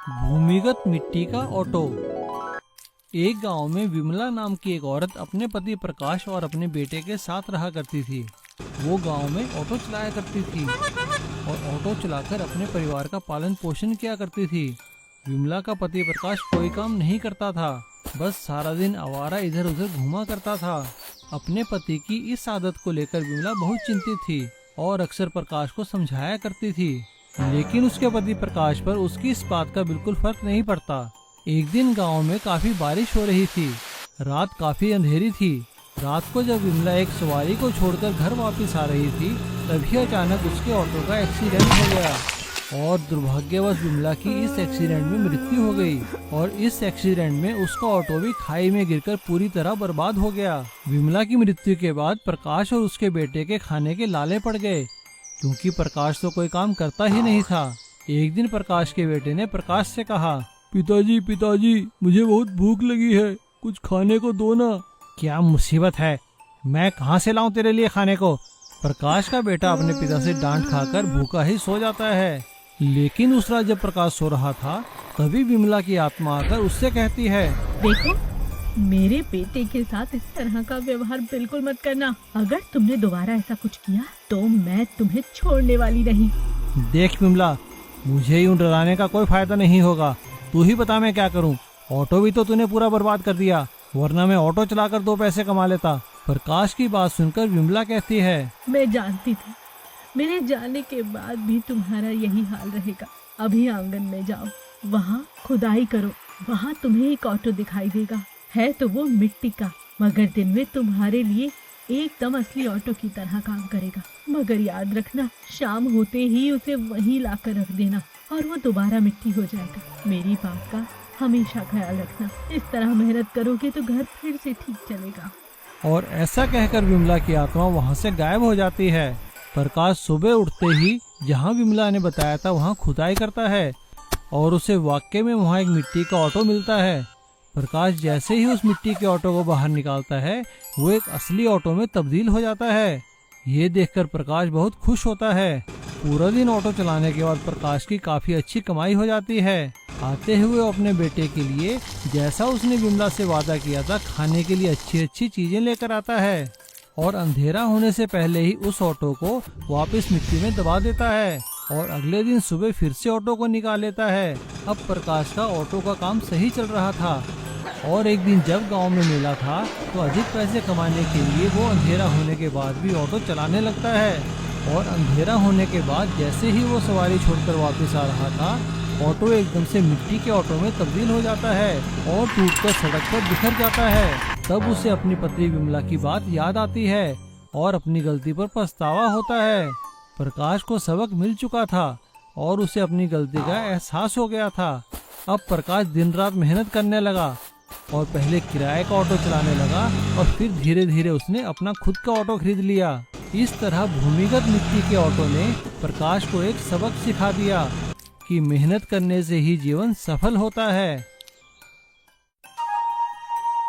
भूमिगत मिट्टी का ऑटो। एक गांव में विमला नाम की एक औरत अपने पति प्रकाश और अपने बेटे के साथ रहा करती थी। वो गांव में ऑटो चलाया करती थी और ऑटो चलाकर अपने परिवार का पालन पोषण किया करती थी। विमला का पति प्रकाश कोई काम नहीं करता था, बस सारा दिन आवारा इधर उधर घूमा करता था। अपने पति की इस आदत को लेकर विमला बहुत चिंतित थी और अक्सर प्रकाश को समझाया करती थी, लेकिन उसके पति प्रकाश पर उसकी इस बात का बिल्कुल फर्क नहीं पड़ता। एक दिन गांव में काफी बारिश हो रही थी। रात काफी अंधेरी थी। रात को जब विमला एक सवारी को छोड़कर घर वापस आ रही थी, तभी अचानक उसके ऑटो का एक्सीडेंट हो गया और दुर्भाग्यवश विमला की इस एक्सीडेंट में मृत्यु हो गई और इस एक्सीडेंट में उसका ऑटो भी खाई में गिरकर पूरी तरह बर्बाद हो गया। विमला की मृत्यु के बाद प्रकाश और उसके बेटे के खाने के लाले पड़ गए, क्योंकि प्रकाश तो कोई काम करता ही नहीं था। एक दिन प्रकाश के बेटे ने प्रकाश से कहा, पिताजी मुझे बहुत भूख लगी है, कुछ खाने को दो ना। क्या मुसीबत है, मैं कहाँ से लाऊं तेरे लिए खाने को। प्रकाश का बेटा अपने पिता से डांट खाकर भूखा ही सो जाता है। लेकिन उस रात जब प्रकाश सो रहा था, तभी विमला की आत्मा आकर उससे कहती है, देखो, मेरे बेटे के साथ इस तरह का व्यवहार बिल्कुल मत करना। अगर तुमने दोबारा ऐसा कुछ किया तो मैं तुम्हें छोड़ने वाली नहीं। देख विमला, मुझे यूं डराने का कोई फायदा नहीं होगा। तू ही बता मैं क्या करूं। ऑटो भी तो तूने पूरा बर्बाद कर दिया, वरना मैं ऑटो चलाकर 2 पैसे कमा लेता। प्रकाश की बात सुनकर विमला कहती है, मैं जानती थी मेरे जाने के बाद भी तुम्हारा यही हाल रहेगा। अभी आंगन में जाओ, वहाँ खुदाई करो, वहाँ तुम्हें एक ऑटो दिखाई देगा। है तो वो मिट्टी का, मगर दिन में तुम्हारे लिए एकदम असली ऑटो की तरह काम करेगा। मगर याद रखना, शाम होते ही उसे वहीं लाकर रख देना और वो दोबारा मिट्टी हो जाएगा। मेरी बात का हमेशा ख्याल रखना। इस तरह मेहनत करोगे तो घर फिर से ठीक चलेगा। और ऐसा कहकर विमला की आत्मा वहाँ से गायब हो जाती है। प्रकाश सुबह उठते ही जहाँ विमला ने बताया था वहाँ खुदाई करता है और उसे वाकई में वहाँ एक मिट्टी का ऑटो मिलता है। प्रकाश जैसे ही उस मिट्टी के ऑटो को बाहर निकालता है, वो एक असली ऑटो में तब्दील हो जाता है। ये देखकर प्रकाश बहुत खुश होता है। पूरा दिन ऑटो चलाने के बाद प्रकाश की काफी अच्छी कमाई हो जाती है। आते हुए अपने बेटे के लिए, जैसा उसने विमला से वादा किया था, खाने के लिए अच्छी अच्छी चीजें लेकर आता है और अंधेरा होने से पहले ही उस ऑटो को वापस मिट्टी में दबा देता है और अगले दिन सुबह फिर से ऑटो को निकाल लेता है। अब प्रकाश का ऑटो का काम सही चल रहा था और एक दिन जब गांव में मेला था, तो अधिक पैसे कमाने के लिए वो अंधेरा होने के बाद भी ऑटो चलाने लगता है। और अंधेरा होने के बाद जैसे ही वो सवारी छोड़कर वापस आ रहा था, ऑटो एकदम से मिट्टी के ऑटो में तब्दील हो जाता है और टूटकर सड़क पर बिखर जाता है। तब उसे अपनी पत्नी विमला की बात याद आती है और अपनी गलती पर पछतावा होता है। प्रकाश को सबक मिल चुका था और उसे अपनी गलती का एहसास हो गया था। अब प्रकाश दिन रात मेहनत करने लगा और पहले किराए का ऑटो चलाने लगा और फिर धीरे धीरे उसने अपना खुद का ऑटो खरीद लिया। इस तरह भूमिगत मिट्टी के ऑटो ने प्रकाश को एक सबक सिखा दिया कि मेहनत करने से ही जीवन सफल होता है।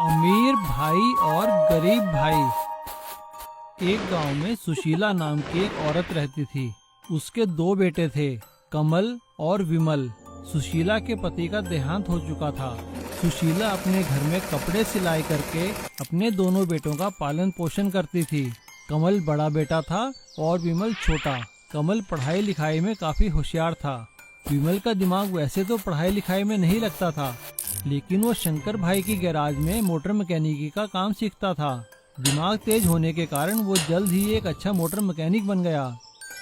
अमीर भाई और गरीब भाई। एक गांव में सुशीला नाम की एक औरत रहती थी। उसके 2 बेटे थे, कमल और विमल। सुशीला के पति का देहांत हो चुका था। सुशीला अपने घर में कपड़े सिलाई करके अपने दोनों बेटों का पालन पोषण करती थी। कमल बड़ा बेटा था और विमल छोटा। कमल पढ़ाई लिखाई में काफी होशियार था। विमल का दिमाग वैसे तो पढ़ाई लिखाई में नहीं लगता था, लेकिन वो शंकर भाई की गैराज में मोटर मैकेनिकी का काम सीखता था। दिमाग तेज होने के कारण वो जल्द ही एक अच्छा मोटर मैकेनिक बन गया।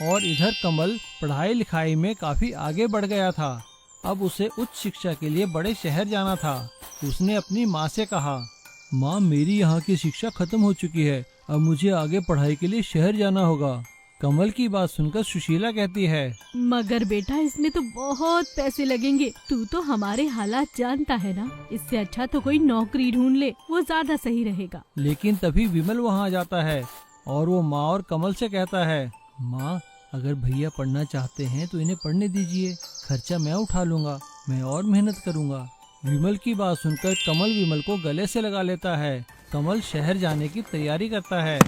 और इधर कमल पढ़ाई लिखाई में काफी आगे बढ़ गया था। अब उसे उच्च शिक्षा के लिए बड़े शहर जाना था। उसने अपनी माँ से कहा, माँ, मेरी यहाँ की शिक्षा खत्म हो चुकी है, अब मुझे आगे पढ़ाई के लिए शहर जाना होगा। कमल की बात सुनकर सुशीला कहती है, मगर बेटा, इसमें तो बहुत पैसे लगेंगे। तू तो हमारे हालात जानता है ना। इससे अच्छा तो कोई नौकरी ढूंढ ले, वो ज्यादा सही रहेगा। लेकिन तभी विमल वहाँ आ जाता है और वो माँ और कमल से कहता है, माँ, अगर भैया पढ़ना चाहते हैं तो इन्हें पढ़ने दीजिए, खर्चा मैं उठा लूंगा, मैं और मेहनत करूंगा। विमल की बात सुनकर कमल विमल को गले से लगा लेता है। कमल शहर जाने की तैयारी करता है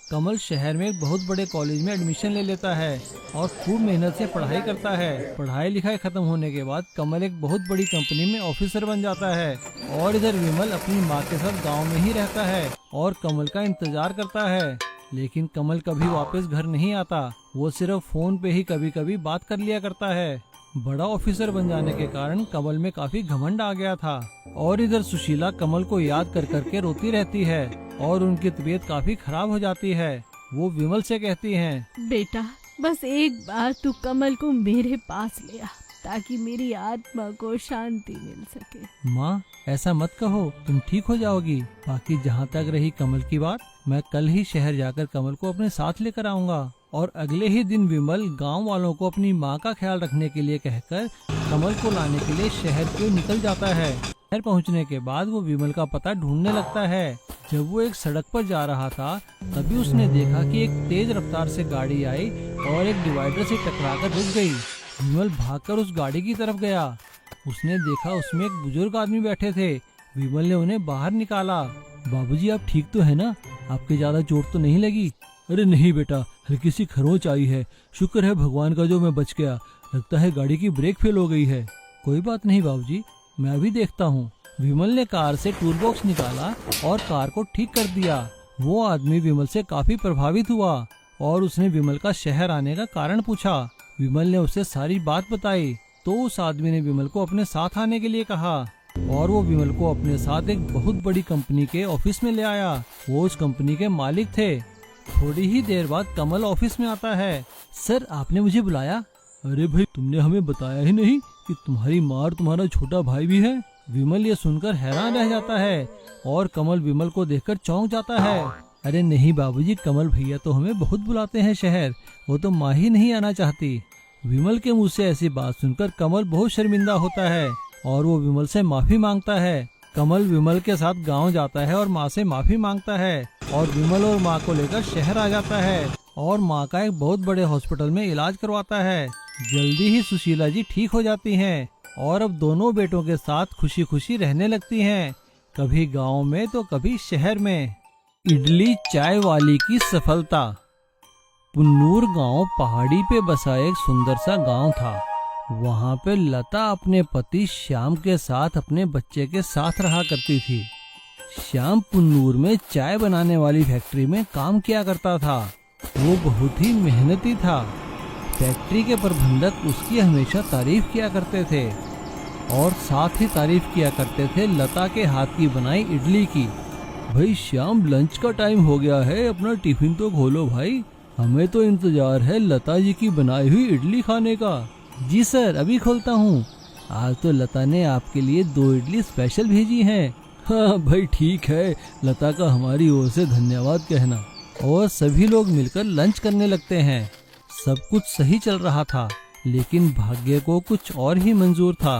कमल शहर में एक बहुत बड़े कॉलेज में एडमिशन ले लेता है और खूब मेहनत से पढ़ाई करता है। पढ़ाई लिखाई खत्म होने के बाद कमल एक बहुत बड़ी कंपनी में ऑफिसर बन जाता है और इधर विमल अपनी माँ के साथ गांव में ही रहता है और कमल का इंतजार करता है। लेकिन कमल कभी वापस घर नहीं आता, वो सिर्फ फोन पे ही कभी कभी बात कर लिया करता है। बड़ा ऑफिसर बन जाने के कारण कमल में काफी घमंड आ गया था और इधर सुशीला कमल को याद कर करके रोती रहती है और उनकी तबीयत काफी खराब हो जाती है। वो विमल से कहती हैं, बेटा बस एक बार तू कमल को मेरे पास ले आ ताकि मेरी आत्मा को शांति मिल सके। माँ ऐसा मत कहो, तुम ठीक हो जाओगी। बाकी जहाँ तक रही कमल की बात, मैं कल ही शहर जाकर कमल को अपने साथ लेकर आऊंगा। और अगले ही दिन विमल गांव वालों को अपनी माँ का ख्याल रखने के लिए कहकर कमल को लाने के लिए शहर को निकल जाता है। शहर पहुँचने के बाद वो विमल का पता ढूंढने लगता है। जब वो एक सड़क पर जा रहा था तभी उसने देखा कि एक तेज रफ्तार से गाड़ी आई और एक डिवाइडर से टकराकर रुक गई। विमल भागकर उस गाड़ी की तरफ गया। उसने देखा उसमें एक बुजुर्ग आदमी बैठे थे। विमल ने उन्हें बाहर निकाला। बाबूजी आप ठीक तो है ना? आपके ज्यादा चोट तो नहीं लगी? अरे नहीं बेटा, हल्की सी खरोंच आई है। शुक्र है भगवान का जो मैं बच गया। लगता है गाड़ी की ब्रेक फेल हो गई है। कोई बात नहीं बाबूजी, मैं अभी देखता हूँ। विमल ने कार से टूल बॉक्स निकाला और कार को ठीक कर दिया। वो आदमी विमल से काफी प्रभावित हुआ और उसने विमल का शहर आने का कारण पूछा। विमल ने उसे सारी बात बताई तो उस आदमी ने विमल को अपने साथ आने के लिए कहा और वो विमल को अपने साथ एक बहुत बड़ी कंपनी के ऑफिस में ले आया। वो उस कंपनी के मालिक थे। थोड़ी ही देर बाद कमल ऑफिस में आता है। सर आपने मुझे बुलाया? अरे भाई तुमने हमें बताया ही नहीं कि तुम्हारी माँ और तुम्हारा छोटा भाई भी है। विमल ये सुनकर हैरान रह जाता है और कमल विमल को देखकर चौंक जाता है। अरे नहीं बाबूजी, कमल भैया तो हमें बहुत बुलाते हैं शहर, वो तो माँ ही नहीं आना चाहती। विमल के मुंह से ऐसी बात सुनकर कमल बहुत शर्मिंदा होता है और वो विमल से माफी मांगता है। कमल विमल के साथ गांव जाता है और माँ से माफी मांगता है और विमल और माँ को लेकर शहर आ जाता है और माँ का एक बहुत बड़े हॉस्पिटल में इलाज करवाता है। जल्दी ही सुशीला जी ठीक हो जाती हैं और अब दोनों बेटों के साथ खुशी खुशी रहने लगती हैं, कभी गांव में तो कभी शहर में। इडली चाय वाली की सफलता। पुन्नूर गांव पहाड़ी पे बसा एक सुंदर सा गांव था। वहां पे लता अपने पति श्याम के साथ अपने बच्चे के साथ रहा करती थी। श्याम पुन्नूर में चाय बनाने वाली फैक्ट्री में काम किया करता था। वो बहुत ही मेहनती था। फैक्ट्री के प्रबंधक उसकी हमेशा तारीफ किया करते थे और साथ ही तारीफ किया करते थे लता के हाथ की बनाई इडली की। भाई श्याम लंच का टाइम हो गया है, अपना टिफिन तो खोलो भाई, हमें तो इंतजार है लता जी की बनाई हुई इडली खाने का। जी सर अभी खोलता हूँ। आज तो लता ने आपके लिए 2 इडली स्पेशल भेजी हैं। हाँ भाई ठीक है, लता का हमारी ओर से धन्यवाद कहना। और सभी लोग मिलकर लंच करने लगते हैं। सब कुछ सही चल रहा था लेकिन भाग्य को कुछ और ही मंजूर था।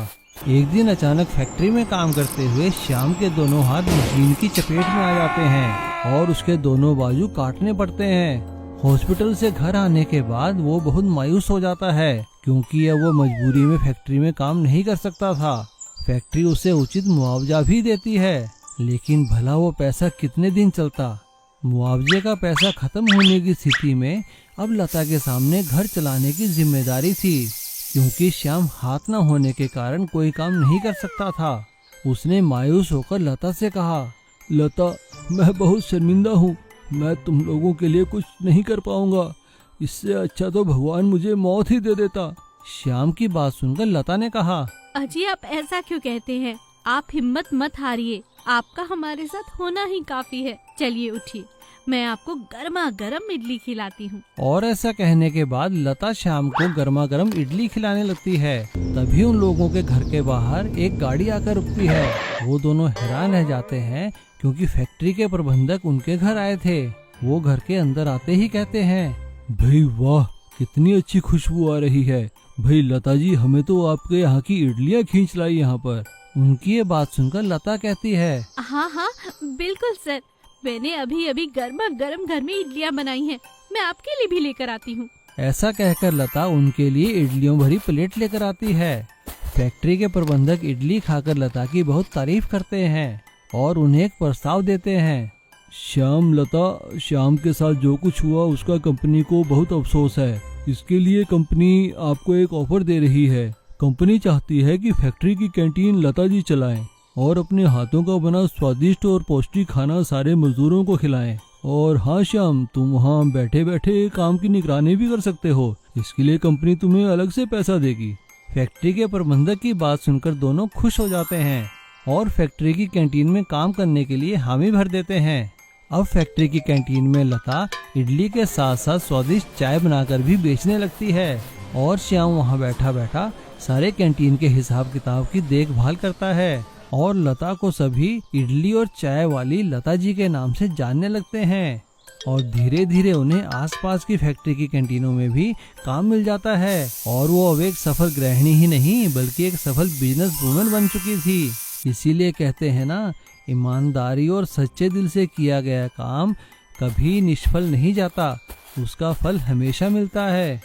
एक दिन अचानक फैक्ट्री में काम करते हुए श्याम के दोनों हाथ मशीन की चपेट में आ जाते हैं और उसके दोनों बाजू काटने पड़ते हैं। हॉस्पिटल से घर आने के बाद वो बहुत मायूस हो जाता है क्योंकि अब वो मजबूरी में फैक्ट्री में काम नहीं कर सकता था। फैक्ट्री उसे उचित मुआवजा भी देती है लेकिन भला वो पैसा कितने दिन चलता। मुआवजे का पैसा खत्म होने की स्थिति में अब लता के सामने घर चलाने की जिम्मेदारी थी क्योंकि श्याम हाथ न होने के कारण कोई काम नहीं कर सकता था। उसने मायूस होकर लता से कहा, लता मैं बहुत शर्मिंदा हूँ, मैं तुम लोगों के लिए कुछ नहीं कर पाऊंगा। इससे अच्छा तो भगवान मुझे मौत ही दे देता। श्याम की बात सुनकर लता ने कहा, अजी आप ऐसा क्यों कहते हैं? आप हिम्मत मत हारिए, आपका हमारे साथ होना ही काफी है। चलिए उठिए, मैं आपको गर्मा गर्म इडली खिलाती हूँ। और ऐसा कहने के बाद लता श्याम को गर्मा गर्म इडली खिलाने लगती है। तभी उन लोगों के घर के बाहर एक गाड़ी आकर रुकती है। वो दोनों हैरान रह जाते हैं क्योंकि फैक्ट्री के प्रबंधक उनके घर आए थे। वो घर के अंदर आते ही कहते हैं, भाई वाह कितनी अच्छी खुशबू आ रही है। भाई लता जी हमें तो आपके यहाँ की इडलियाँ खींच लाई यहाँ पर। उनकी ये बात सुनकर लता कहती है, हाँ हाँ बिल्कुल सर, मैंने अभी अभी गर्मा गर्म घर में इडलियाँ बनाई हैं, मैं आपके लिए भी लेकर आती हूँ। ऐसा कहकर लता उनके लिए इडलियों भरी प्लेट लेकर आती है। फैक्ट्री के प्रबंधक इडली खाकर लता की बहुत तारीफ करते हैं और उन्हें एक प्रस्ताव देते हैं। श्याम, लता, श्याम के साथ जो कुछ हुआ उसका कंपनी को बहुत अफसोस है। इसके लिए कंपनी आपको एक ऑफर दे रही है। कंपनी चाहती है कि फैक्ट्री की कैंटीन लता जी चलाएं और अपने हाथों का बना स्वादिष्ट और पौष्टिक खाना सारे मजदूरों को खिलाएं। और हाँ श्याम, तुम वहाँ बैठे बैठे काम की निगरानी भी कर सकते हो। इसके लिए कंपनी तुम्हें अलग से पैसा देगी। फैक्ट्री के प्रबंधक की बात सुनकर दोनों खुश हो जाते हैं और फैक्ट्री की कैंटीन में काम करने के लिए हामी भर देते हैं। अब फैक्ट्री की कैंटीन में लता इडली के साथ साथ स्वादिष्ट चाय बनाकर भी बेचने लगती है और श्याम वहाँ बैठा बैठा सारे कैंटीन के हिसाब किताब की देखभाल करता है और लता को सभी इडली और चाय वाली लता जी के नाम से जानने लगते हैं और धीरे धीरे उन्हें आसपास की फैक्ट्री की कैंटीनों में भी काम मिल जाता है और वो अब एक सफल गृहिणी ही नहीं बल्कि एक सफल बिजनेस वुमन बन चुकी थी। इसीलिए कहते हैं ना, ईमानदारी और सच्चे दिल से किया गया काम कभी निष्फल नहीं जाता, उसका फल हमेशा मिलता है।